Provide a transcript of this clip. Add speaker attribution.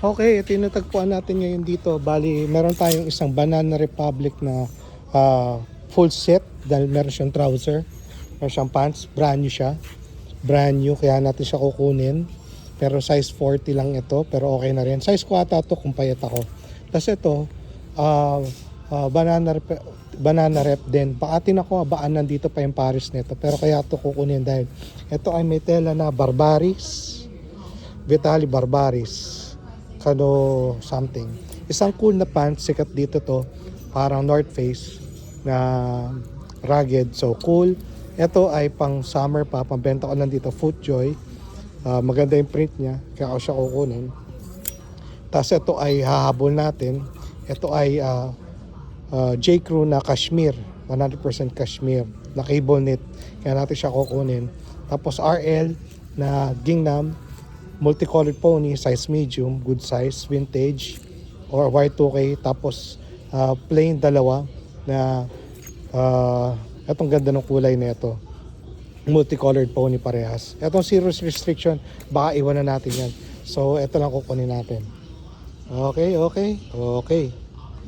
Speaker 1: Okay, ito yung natagpuan natin ngayon dito. Bali, meron tayong isang Banana Republic na full set dahil meron siyang trouser, meron siyang pants, brand new siya. Brand new, kaya natin siya kukunin. Pero size 40 lang ito, pero okay na rin. Size ko ata ito kung payat ako. Tapos ito, banana rep din. Baka ako, baan nandito pa yung Paris nito. Pero kaya ito kukunin dahil ito ay may tela na Barbaris. Vitali Barbaris. Kano something. Isang cool na pants, sikat dito to. Parang North Face na rugged. So cool. Ito ay pang summer pa. Pambenta ko lang dito. Footjoy. Maganda yung print niya. Kaya ako siya kukunin. Tapos ito ay hahabol natin. Ito ay J. Crew na cashmere. 100% cashmere. Na cable knit. Kaya natin siya kukunin. Tapos RL na gingham. Multicolored pony. Size medium. Good size. Vintage. Or Y2K. Tapos plain dalawa. Na itong ganda ng kulay na ito. Multicolored pony parehas. Itong zero restriction, baka iwan na natin yan. So, ito lang kukunin natin. Okay.